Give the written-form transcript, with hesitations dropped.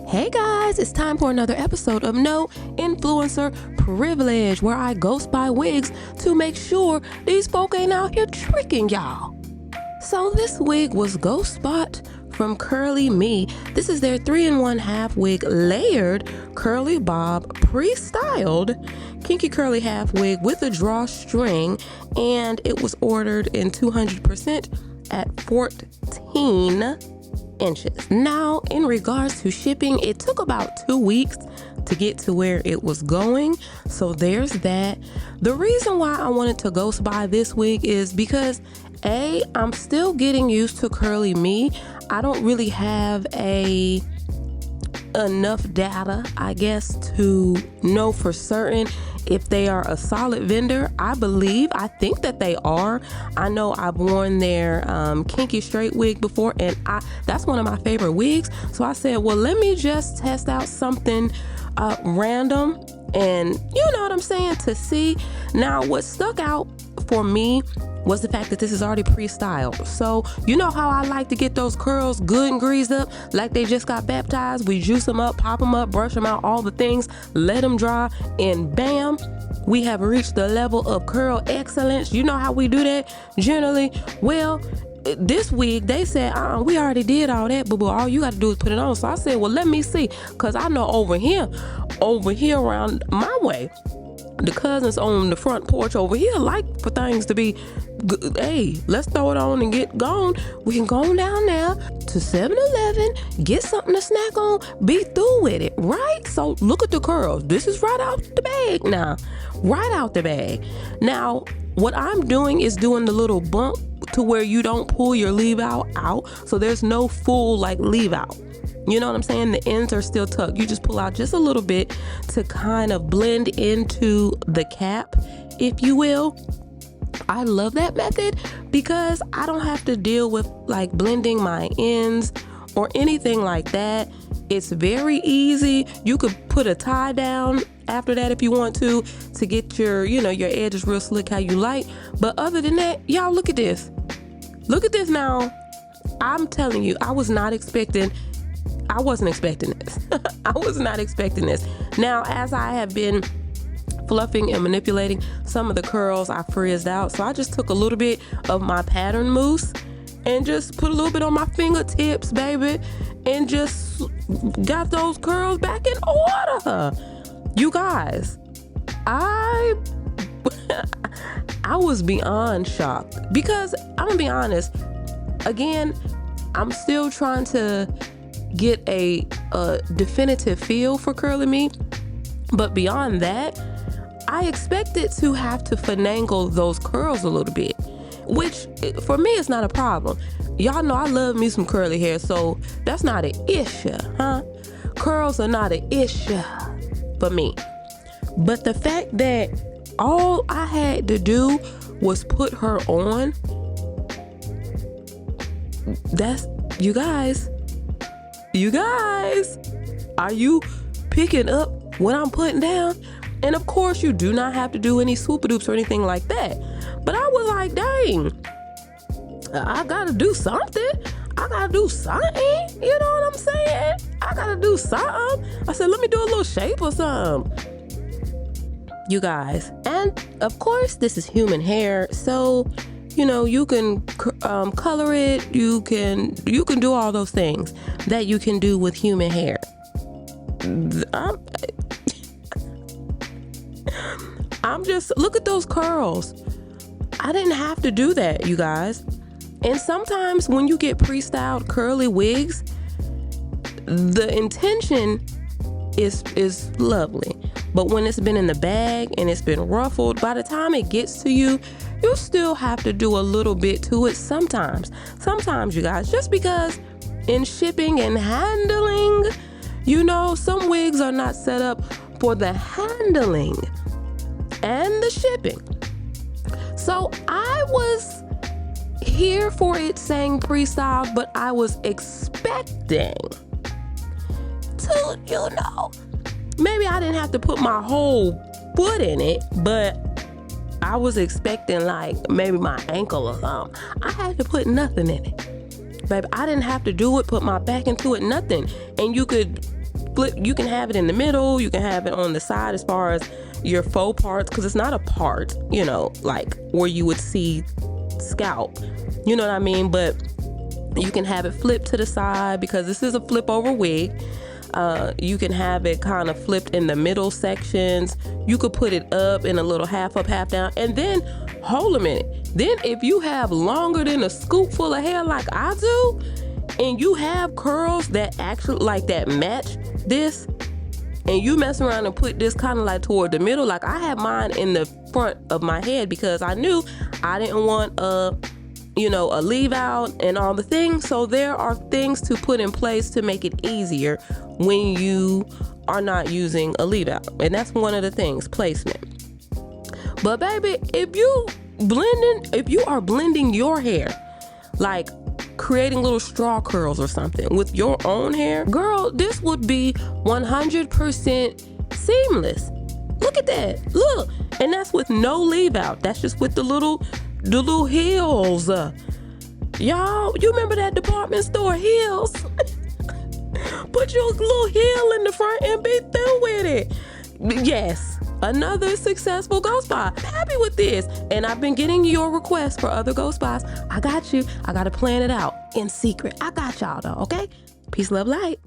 Hey guys, it's time for another episode of No Influencer Privilege, where I ghost buy wigs to make sure these folk ain't out here tricking y'all. So this wig was ghost bought from Curly Me. This is their 3-in-1 wig layered curly bob pre-styled kinky curly half wig with a drawstring, and it was ordered in 200% at 14 inches. Now, in regards to shipping, it took about 2 weeks to get to where it was going, so there's that. The reason why I wanted to ghost buy this wig is because I'm still getting used to Curly Me. I don't really have enough data, I guess, to know for certain if they are a solid vendor. I think that they are. I know I've worn their kinky straight wig before, and that's one of my favorite wigs. So I said, well, let me just test out something random, and you know what I'm saying, to see. Now, what stuck out for me was the fact that this is already pre-styled. So you know how I like to get those curls good and greased up like they just got baptized. We juice them up, pop them up, brush them out, all the things, let them dry, and bam, we have reached the level of curl excellence. You know how we do that generally? Well, this wig, they said, we already did all that, but all you got to do is put it on. So I said, well, let me see, because I know over here around my way, the cousins on the front porch over here like for things to be good. Hey, let's throw it on and get gone. We can go on down there to 7-Eleven, get something to snack on, be through with it, right? So look at the curls. This is right out the bag now. Right out the bag. Now, what I'm doing is doing the little bump to where you don't pull your leave out. So there's no full leave out. You know what I'm saying? The ends are still tucked. You just pull out just a little bit to kind of blend into the cap, if you will. I love that method because I don't have to deal with blending my ends or anything like that. It's very easy. You could put a tie down after that if you want to get your edges real slick how you like. But other than that, y'all, look at this. Look at this now. I'm telling you, I wasn't expecting this. I was not expecting this. Now, as I have been fluffing and manipulating some of the curls, I frizzed out. So I just took a little bit of my pattern mousse and just put a little bit on my fingertips, baby, and just got those curls back in order. You guys, I was beyond shocked because I'm gonna be honest. Again, I'm still trying to get a definitive feel for Curly Me, but beyond that, I expected to have to finagle those curls a little bit, which for me is not a problem. Y'all know I love me some curly hair, so that's not an issue, huh? Curls are not an issue for me. But the fact that all I had to do was put her on, that's, you guys, are you picking up what I'm putting down? And of course, you do not have to do any swoop-a-doops or anything like that. But I was like, dang, I gotta do something. You know what I'm saying? I gotta do something. I said, let me do a little shape or something. You guys, and of course, this is human hair, so you can color it. You can do all those things that you can do with human hair. I'm just, look at those curls. I didn't have to do that, you guys. And sometimes when you get pre-styled curly wigs, the intention is lovely. But when it's been in the bag and it's been ruffled, by the time it gets to you, you still have to do a little bit to it sometimes. Sometimes, you guys, just because in shipping and handling, some wigs are not set up for the handling and the shipping. So I was here for it saying pre-styled, but I was expecting to, maybe I didn't have to put my whole foot in it, but I was expecting maybe my ankle or something. I had to put nothing in it. Baby, I didn't have to do it, put my back into it, nothing. And you could flip. You can have it in the middle. You can have it on the side as far as your faux parts, because it's not a part, you know, like where you would see scalp. You know what I mean? But you can have it flipped to the side because this is a flip over wig. You can have it kind of flipped in the middle sections. You could put it up in a little half up, half down. And then, hold a minute. Then if you have longer than a scoop full of hair like I do, and you have curls that actually like that match this, and you mess around and put this kind of like toward the middle, like I have mine in the front of my head because I knew I didn't want a leave out and all the things. So there are things to put in place to make it easier when you are not using a leave out. And that's one of the things, placement. But baby, if you are blending your hair, like creating little straw curls or something with your own hair, girl, this would be 100% seamless. Look at that. Look. And that's with no leave out. That's just with the little heels. Y'all, you remember that department store heels? Put your little heel in the front and be through with it. Yes, another successful Go Spa. I'm happy with this. And I've been getting your requests for other Go Spas. I got you. I got to plan it out in secret. I got y'all though, okay? Peace, love, light.